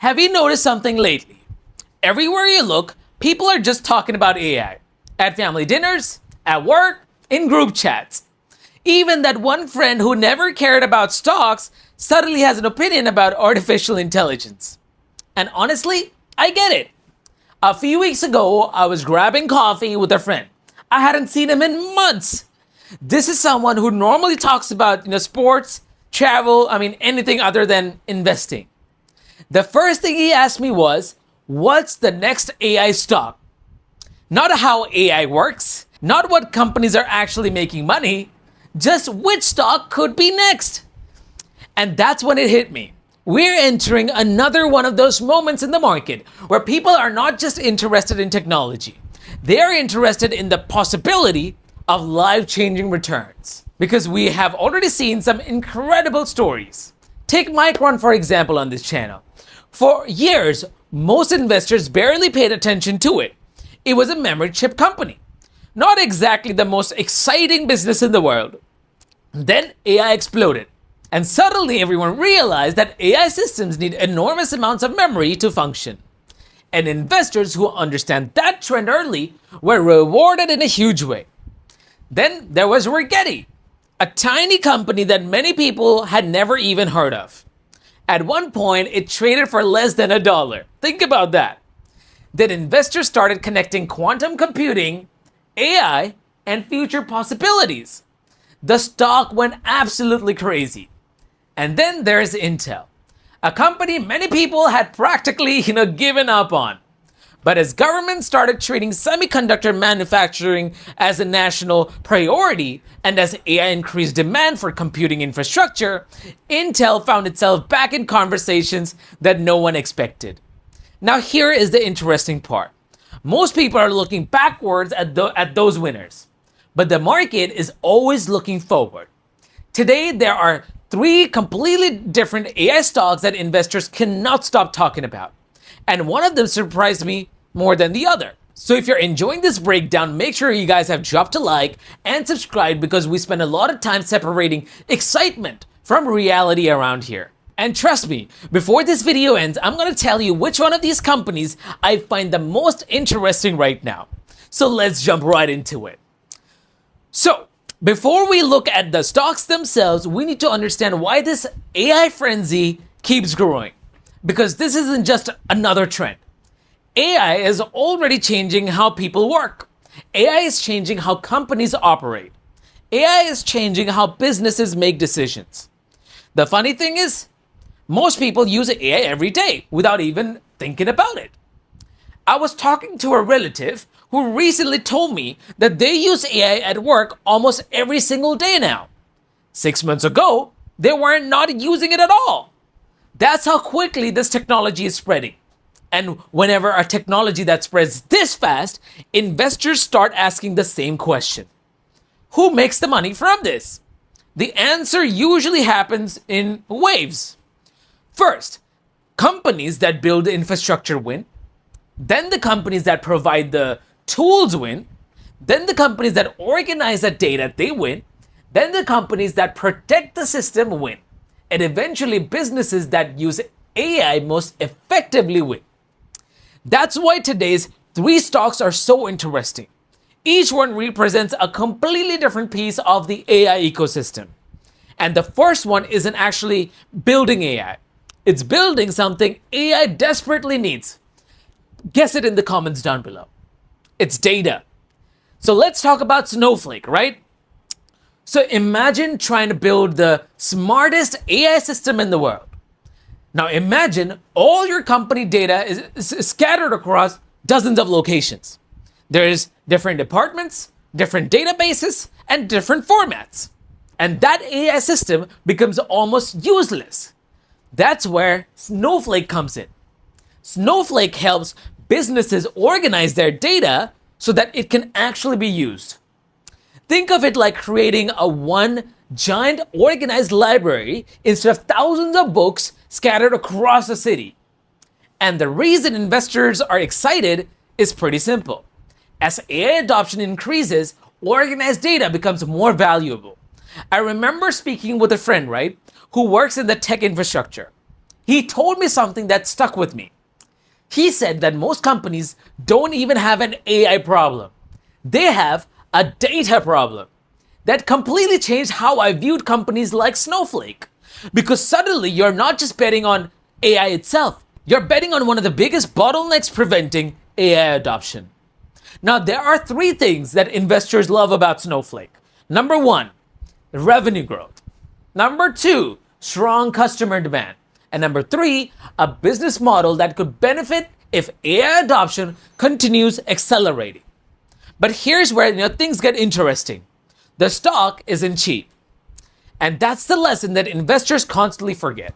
Have you noticed something lately? Everywhere you look, people are just talking about AI. At family dinners, at work, in group chats. Even that one friend who never cared about stocks suddenly has an opinion about artificial intelligence. And honestly, I get it. A few weeks ago, I was grabbing coffee with a friend. I hadn't seen him in months. This is someone who normally talks about, sports, travel, anything other than investing. The first thing he asked me was, what's the next AI stock? Not how AI works, not what companies are actually making money, just which stock could be next. And that's when it hit me. We're entering another one of those moments in the market where people are not just interested in technology. They're interested in the possibility of life-changing returns. Because we have already seen some incredible stories. Take Micron, for example, on this channel. For years, most investors barely paid attention to it. It was a memory chip company. Not exactly the most exciting business in the world. Then AI exploded. And suddenly everyone realized that AI systems need enormous amounts of memory to function. And investors who understand that trend early were rewarded in a huge way. Then there was Rigetti, a tiny company that many people had never even heard of. At one point, it traded for less than $1. Think about that. Then investors started connecting quantum computing, AI, and future possibilities. The stock went absolutely crazy. And then there's Intel, a company many people had practically, given up on. But as governments started treating semiconductor manufacturing as a national priority, and as AI increased demand for computing infrastructure, Intel found itself back in conversations that no one expected. Now here is the interesting part. Most people are looking backwards at those winners, but the market is always looking forward. Today, there are 3 completely different AI stocks that investors cannot stop talking about. And one of them surprised me more than the other. So if you're enjoying this breakdown, make sure you guys have dropped a like and subscribe because we spend a lot of time separating excitement from reality around here. And trust me, before this video ends, I'm going to tell you which one of these companies I find the most interesting right now. So let's jump right into it. So, before we look at the stocks themselves, we need to understand why this AI frenzy keeps growing. Because this isn't just another trend. AI is already changing how people work. AI is changing how companies operate. AI is changing how businesses make decisions. The funny thing is, most people use AI every day without even thinking about it. I was talking to a relative who recently told me that they use AI at work almost every single day now. 6 months ago, they were not using it at all. That's how quickly this technology is spreading. And whenever a technology that spreads this fast, investors start asking the same question. Who makes the money from this? The answer usually happens in waves. First, companies that build infrastructure win. Then the companies that provide the tools win. Then the companies that organize the data, they win. Then the companies that protect the system win. And eventually businesses that use AI most effectively win. That's why today's 3 stocks are so interesting. Each one represents a completely different piece of the AI ecosystem. And the first one isn't actually building AI. It's building something AI desperately needs. Guess it in the comments down below. It's data. So let's talk about Snowflake, right? So imagine trying to build the smartest AI system in the world. Now imagine all your company data is scattered across dozens of locations. There's different departments, different databases, and different formats. And that AI system becomes almost useless. That's where Snowflake comes in. Snowflake helps businesses organize their data so that it can actually be used. Think of it like creating one giant organized library instead of thousands of books scattered across the city. And the reason investors are excited is pretty simple. As AI adoption increases, organized data becomes more valuable. I remember speaking with a friend, right, who works in the tech infrastructure. He told me something that stuck with me. He said that most companies don't even have an AI problem. They have a data problem. That completely changed how I viewed companies like Snowflake. Because suddenly you're not just betting on AI itself, you're betting on one of the biggest bottlenecks preventing AI adoption. Now, there are three things that investors love about Snowflake. Number one, revenue growth. Number two, strong customer demand. And number three, a business model that could benefit if AI adoption continues accelerating. But here's where things get interesting. The stock isn't cheap. And that's the lesson that investors constantly forget.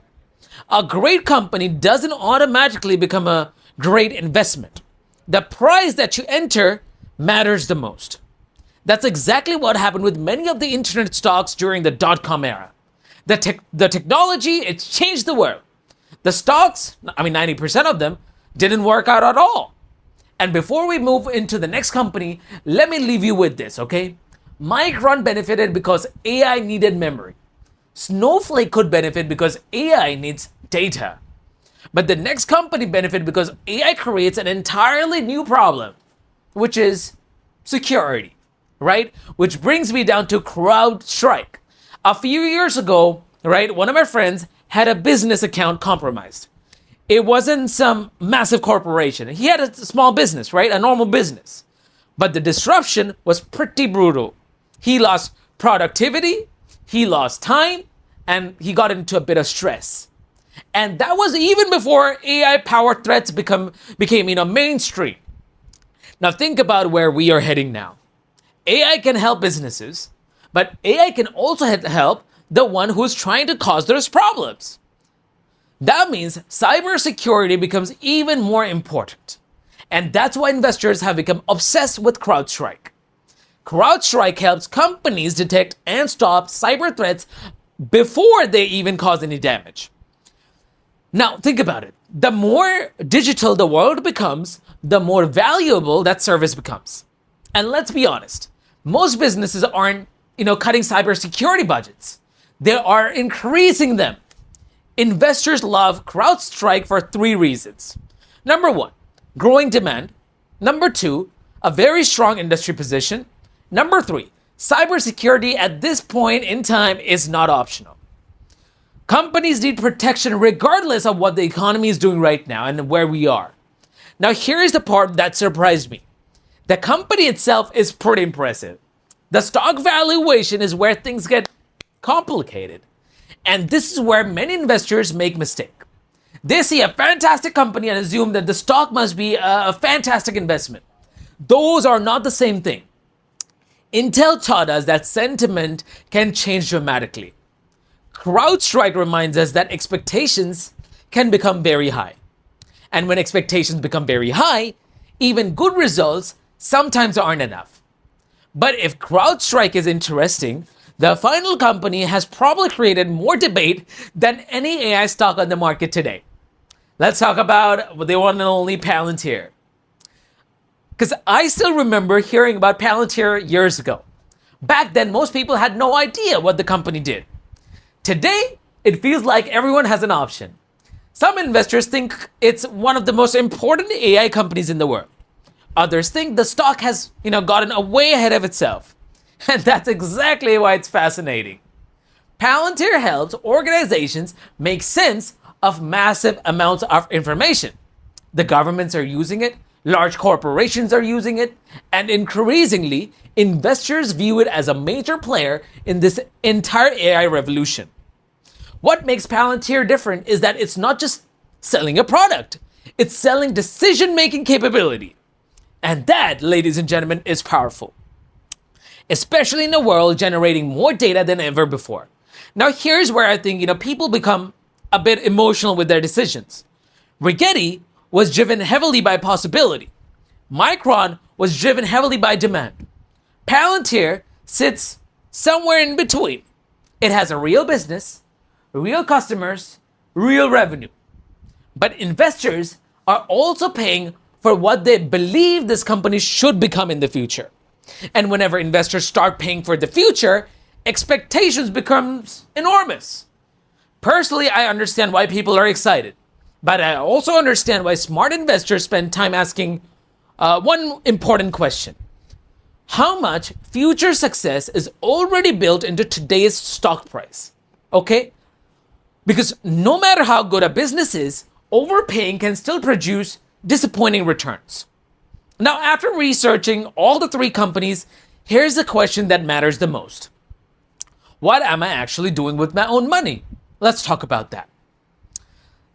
A great company doesn't automatically become a great investment. The price that you enter matters the most. That's exactly what happened with many of the internet stocks during the dot-com era. The technology, it's changed the world. The stocks, 90% of them, didn't work out at all. And before we move into the next company, let me leave you with this, okay? Micron benefited because AI needed memory. Snowflake could benefit because AI needs data. But the next company benefited because AI creates an entirely new problem, which is security, right? Which brings me down to CrowdStrike. A few years ago, right, one of my friends had a business account compromised. It wasn't some massive corporation. He had a small business, right? A normal business. But the disruption was pretty brutal. He lost productivity, he lost time, and he got into a bit of stress. And that was even before AI-powered threats became mainstream. Now think about where we are heading now. AI can help businesses, but AI can also help the one who is trying to cause those problems. That means cybersecurity becomes even more important. And that's why investors have become obsessed with CrowdStrike. CrowdStrike helps companies detect and stop cyber threats before they even cause any damage. Now, think about it. The more digital the world becomes, the more valuable that service becomes. And let's be honest, most businesses aren't, cutting cybersecurity budgets. They are increasing them. Investors love CrowdStrike for three reasons. Number one, growing demand. Number two, a very strong industry position. Number three, cybersecurity at this point in time is not optional. Companies need protection regardless of what the economy is doing right now and where we are. Now, here's the part that surprised me. The company itself is pretty impressive. The stock valuation is where things get complicated. And this is where many investors make mistake. They see a fantastic company and assume that the stock must be a fantastic investment. Those are not the same thing. Intel taught us that sentiment can change dramatically. CrowdStrike reminds us that expectations can become very high. And when expectations become very high, even good results sometimes aren't enough. But if CrowdStrike is interesting, the final company has probably created more debate than any AI stock on the market today. Let's talk about the one and only Palantir. Because I still remember hearing about Palantir years ago. Back then, most people had no idea what the company did. Today, it feels like everyone has an option. Some investors think it's one of the most important AI companies in the world. Others think the stock has, gotten way ahead of itself. And that's exactly why it's fascinating. Palantir helps organizations make sense of massive amounts of information. The governments are using it, large corporations are using it, and increasingly, investors view it as a major player in this entire AI revolution. What makes Palantir different is that it's not just selling a product, it's selling decision-making capability. And that, ladies and gentlemen, is powerful. Especially in a world generating more data than ever before. Now, here's where I think, people become a bit emotional with their decisions. Rigetti was driven heavily by possibility. Micron was driven heavily by demand. Palantir sits somewhere in between. It has a real business, real customers, real revenue. But investors are also paying for what they believe this company should become in the future. And whenever investors start paying for the future, expectations becomes enormous. Personally, I understand why people are excited, but I also understand why smart investors spend time asking one important question. How much future success is already built into today's stock price? Okay? Because no matter how good a business is, overpaying can still produce disappointing returns. Now, after researching all the three companies, here's the question that matters the most. What am I actually doing with my own money? Let's talk about that.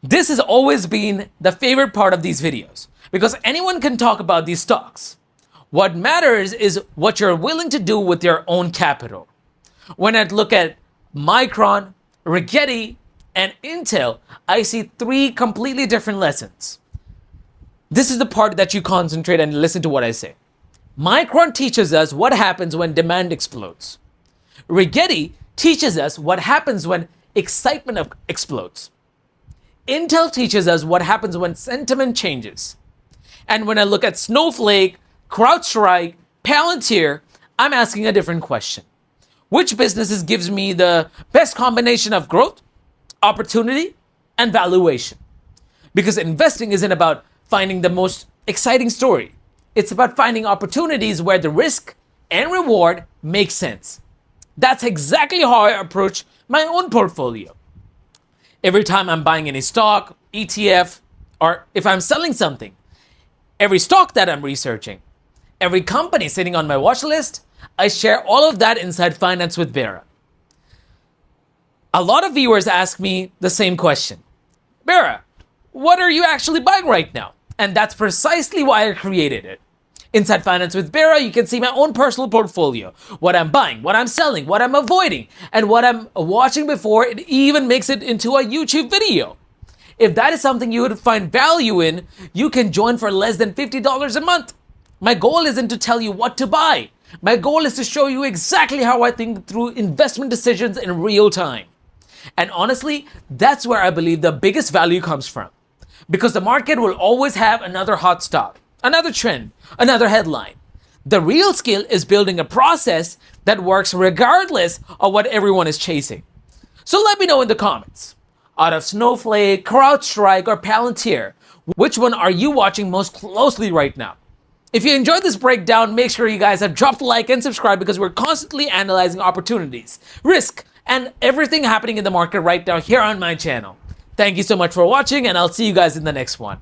This has always been the favorite part of these videos because anyone can talk about these stocks. What matters is what you're willing to do with your own capital. When I look at Micron, Rigetti, and Intel, I see three completely different lessons. This is the part that you concentrate and listen to what I say. Micron teaches us what happens when demand explodes. Rigetti teaches us what happens when excitement explodes. Intel teaches us what happens when sentiment changes. And when I look at Snowflake, CrowdStrike, Palantir, I'm asking a different question. Which businesses gives me the best combination of growth, opportunity, and valuation? Because investing isn't about finding the most exciting story. It's about finding opportunities where the risk and reward make sense. That's exactly how I approach my own portfolio. Every time I'm buying any stock, ETF, or if I'm selling something, every stock that I'm researching, every company sitting on my watch list, I share all of that inside Finance with Bera. A lot of viewers ask me the same question. Bera, what are you actually buying right now? And that's precisely why I created it. Inside Finance with Bera, you can see my own personal portfolio, what I'm buying, what I'm selling, what I'm avoiding, and what I'm watching before it even makes it into a YouTube video. If that is something you would find value in, you can join for less than $50 a month. My goal isn't to tell you what to buy. My goal is to show you exactly how I think through investment decisions in real time. And honestly, that's where I believe the biggest value comes from. Because the market will always have another hot stock, another trend, another headline. The real skill is building a process that works regardless of what everyone is chasing. So let me know in the comments. Out of Snowflake, CrowdStrike, or Palantir, which one are you watching most closely right now? If you enjoyed this breakdown, make sure you guys have dropped a like and subscribe because we're constantly analyzing opportunities, risk, and everything happening in the market right now here on my channel. Thank you so much for watching, and I'll see you guys in the next one.